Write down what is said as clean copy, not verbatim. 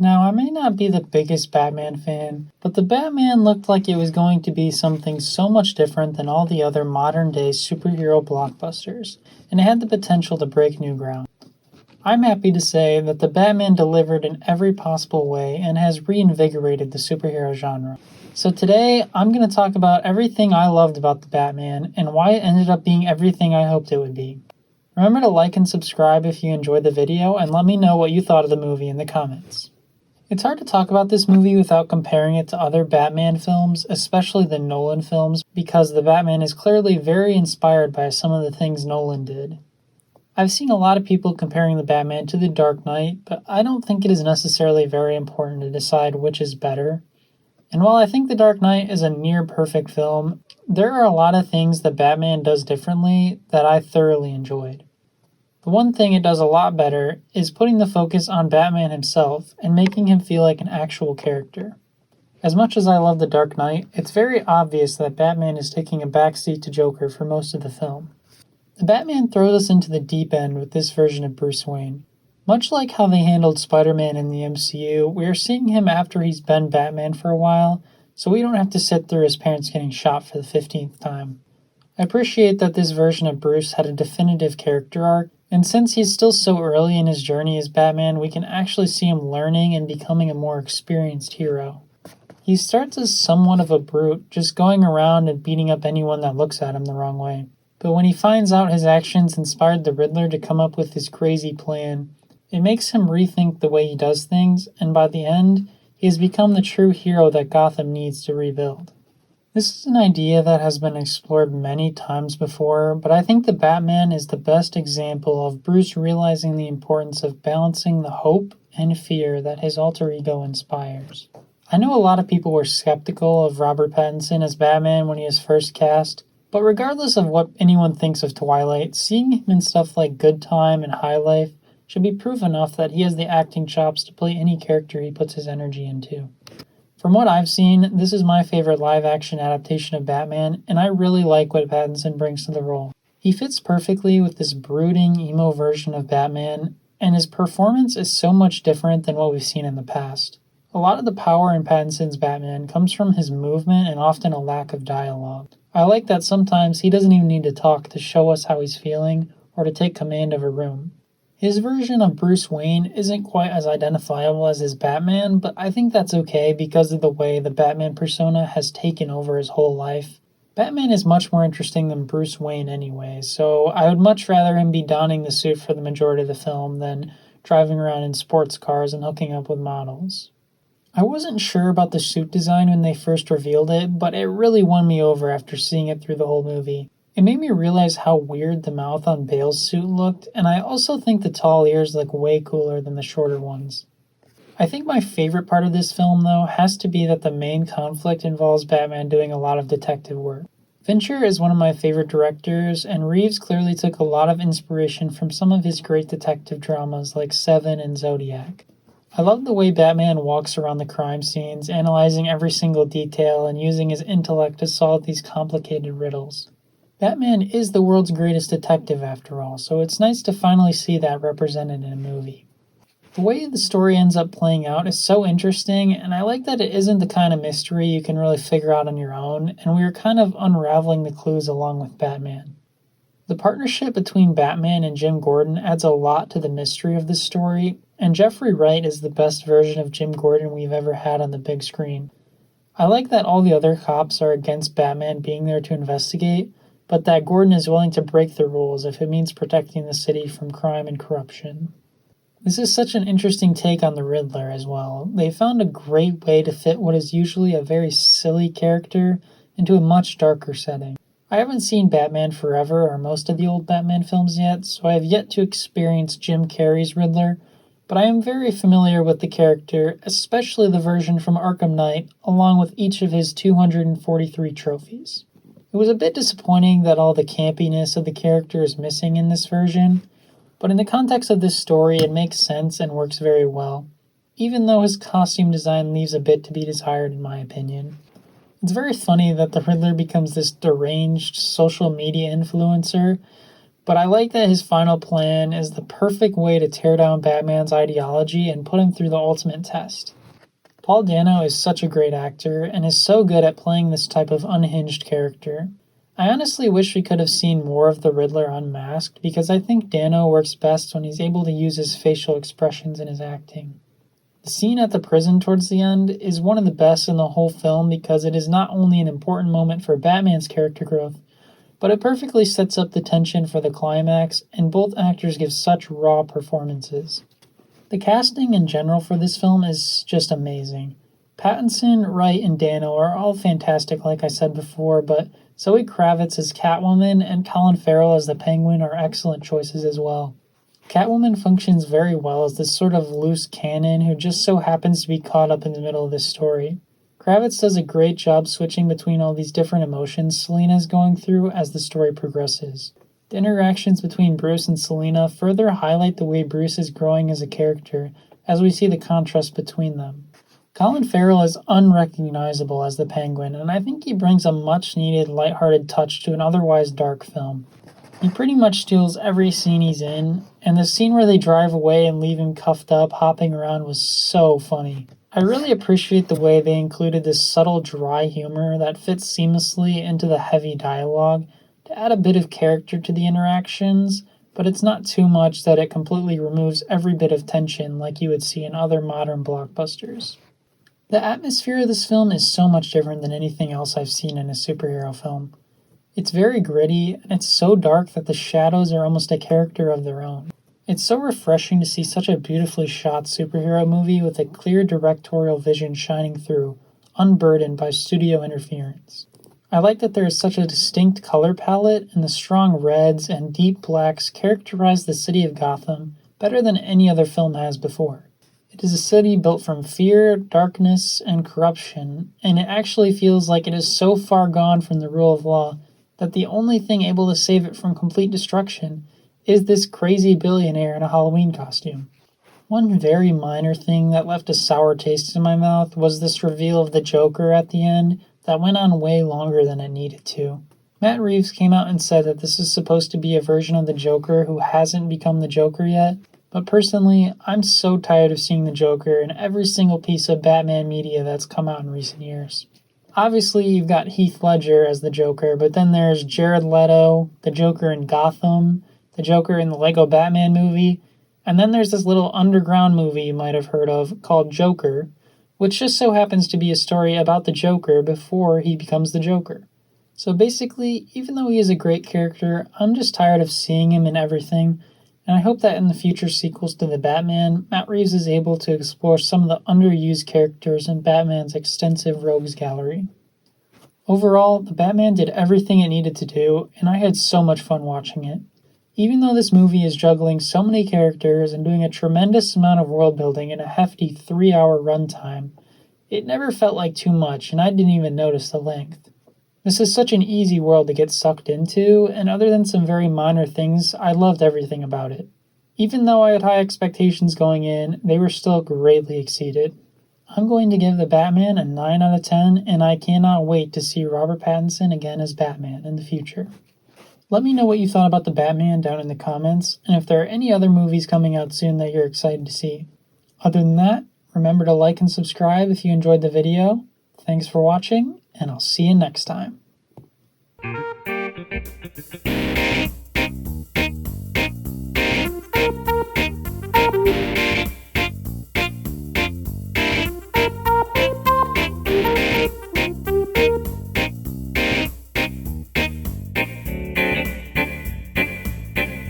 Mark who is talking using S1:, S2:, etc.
S1: Now, I may not be the biggest Batman fan, but the Batman looked like it was going to be something so much different than all the other modern-day superhero blockbusters, and it had the potential to break new ground. I'm happy to say that the Batman delivered in every possible way and has reinvigorated the superhero genre. So today, I'm going to talk about everything I loved about the Batman and why it ended up being everything I hoped it would be. Remember to like and subscribe if you enjoyed the video, and let me know what you thought of the movie in the comments. It's hard to talk about this movie without comparing it to other Batman films, especially the Nolan films, because the Batman is clearly very inspired by some of the things Nolan did. I've seen a lot of people comparing the Batman to The Dark Knight, but I don't think it is necessarily very important to decide which is better. And while I think The Dark Knight is a near-perfect film, there are a lot of things that Batman does differently that I thoroughly enjoyed. The one thing it does a lot better is putting the focus on Batman himself and making him feel like an actual character. As much as I love The Dark Knight, it's very obvious that Batman is taking a backseat to Joker for most of the film. The Batman throws us into the deep end with this version of Bruce Wayne. Much like how they handled Spider-Man in the MCU, we are seeing him after he's been Batman for a while, so we don't have to sit through his parents getting shot for the 15th time. I appreciate that this version of Bruce had a definitive character arc, and since he's still so early in his journey as Batman, we can actually see him learning and becoming a more experienced hero. He starts as somewhat of a brute, just going around and beating up anyone that looks at him the wrong way. But when he finds out his actions inspired the Riddler to come up with his crazy plan, it makes him rethink the way he does things, and by the end, he has become the true hero that Gotham needs to rebuild. This is an idea that has been explored many times before, but I think the Batman is the best example of Bruce realizing the importance of balancing the hope and fear that his alter ego inspires. I know a lot of people were skeptical of Robert Pattinson as Batman when he was first cast, but regardless of what anyone thinks of Twilight, seeing him in stuff like Good Time and High Life should be proof enough that he has the acting chops to play any character he puts his energy into. From what I've seen, this is my favorite live-action adaptation of Batman, and I really like what Pattinson brings to the role. He fits perfectly with this brooding, emo version of Batman, and his performance is so much different than what we've seen in the past. A lot of the power in Pattinson's Batman comes from his movement and often a lack of dialogue. I like that sometimes he doesn't even need to talk to show us how he's feeling or to take command of a room. His version of Bruce Wayne isn't quite as identifiable as his Batman, but I think that's okay because of the way the Batman persona has taken over his whole life. Batman is much more interesting than Bruce Wayne anyway, so I would much rather him be donning the suit for the majority of the film than driving around in sports cars and hooking up with models. I wasn't sure about the suit design when they first revealed it, but it really won me over after seeing it through the whole movie. It made me realize how weird the mouth on Bale's suit looked, and I also think the tall ears look way cooler than the shorter ones. I think my favorite part of this film, though, has to be that the main conflict involves Batman doing a lot of detective work. Fincher is one of my favorite directors, and Reeves clearly took a lot of inspiration from some of his great detective dramas like Seven and Zodiac. I love the way Batman walks around the crime scenes, analyzing every single detail and using his intellect to solve these complicated riddles. Batman is the world's greatest detective after all, so it's nice to finally see that represented in a movie. The way the story ends up playing out is so interesting, and I like that it isn't the kind of mystery you can really figure out on your own, and we are kind of unraveling the clues along with Batman. The partnership between Batman and Jim Gordon adds a lot to the mystery of this story, and Jeffrey Wright is the best version of Jim Gordon we've ever had on the big screen. I like that all the other cops are against Batman being there to investigate, but that Gordon is willing to break the rules if it means protecting the city from crime and corruption. This is such an interesting take on the Riddler as well. They found a great way to fit what is usually a very silly character into a much darker setting. I haven't seen Batman Forever or most of the old Batman films yet, so I have yet to experience Jim Carrey's Riddler, but I am very familiar with the character, especially the version from Arkham Knight, along with each of his 243 trophies. It was a bit disappointing that all the campiness of the character is missing in this version, but in the context of this story it makes sense and works very well, even though his costume design leaves a bit to be desired in my opinion. It's very funny that the Riddler becomes this deranged social media influencer, But I like that his final plan is the perfect way to tear down Batman's ideology and put him through the ultimate test. Paul Dano is such a great actor and is so good at playing this type of unhinged character. I honestly wish we could have seen more of the Riddler unmasked because I think Dano works best when he's able to use his facial expressions in his acting. The scene at the prison towards the end is one of the best in the whole film because it is not only an important moment for Batman's character growth, but it perfectly sets up the tension for the climax, and both actors give such raw performances. The casting in general for this film is just amazing. Pattinson, Wright, and Dano are all fantastic like I said before, but Zoe Kravitz as Catwoman and Colin Farrell as the Penguin are excellent choices as well. Catwoman functions very well as this sort of loose cannon who just so happens to be caught up in the middle of this story. Kravitz does a great job switching between all these different emotions Selina is going through as the story progresses. The interactions between Bruce and Selina further highlight the way Bruce is growing as a character, as we see the contrast between them. Colin Farrell is unrecognizable as the Penguin, and I think he brings a much-needed lighthearted touch to an otherwise dark film. He pretty much steals every scene he's in, and the scene where they drive away and leave him cuffed up, hopping around was so funny. I really appreciate the way they included this subtle dry humor that fits seamlessly into the heavy dialogue to add a bit of character to the interactions, but it's not too much that it completely removes every bit of tension like you would see in other modern blockbusters. The atmosphere of this film is so much different than anything else I've seen in a superhero film. It's very gritty, and it's so dark that the shadows are almost a character of their own. It's so refreshing to see such a beautifully shot superhero movie with a clear directorial vision shining through, unburdened by studio interference. I like that there is such a distinct color palette, and the strong reds and deep blacks characterize the city of Gotham better than any other film has before. It is a city built from fear, darkness, and corruption, and it actually feels like it is so far gone from the rule of law that the only thing able to save it from complete destruction is this crazy billionaire in a Halloween costume. One very minor thing that left a sour taste in my mouth was this reveal of the Joker at the end that went on way longer than it needed to. Matt Reeves came out and said that this is supposed to be a version of the Joker who hasn't become the Joker yet, but personally, I'm so tired of seeing the Joker in every single piece of Batman media that's come out in recent years. Obviously, you've got Heath Ledger as the Joker, but then there's Jared Leto, the Joker in Gotham, the Joker in the Lego Batman movie, and then there's this little underground movie you might have heard of called Joker, which just so happens to be a story about the Joker before he becomes the Joker. So basically, even though he is a great character, I'm just tired of seeing him in everything, and I hope that in the future sequels to the Batman, Matt Reeves is able to explore some of the underused characters in Batman's extensive rogues gallery. Overall, the Batman did everything it needed to do, and I had so much fun watching it. Even though this movie is juggling so many characters and doing a tremendous amount of world building in a hefty 3-hour runtime, it never felt like too much, and I didn't even notice the length. This is such an easy world to get sucked into, and other than some very minor things, I loved everything about it. Even though I had high expectations going in, they were still greatly exceeded. I'm going to give the Batman a 9 out of 10, and I cannot wait to see Robert Pattinson again as Batman in the future. Let me know what you thought about the Batman down in the comments, and if there are any other movies coming out soon that you're excited to see. Other than that, remember to like and subscribe if you enjoyed the video. Thanks for watching, and I'll see you next time.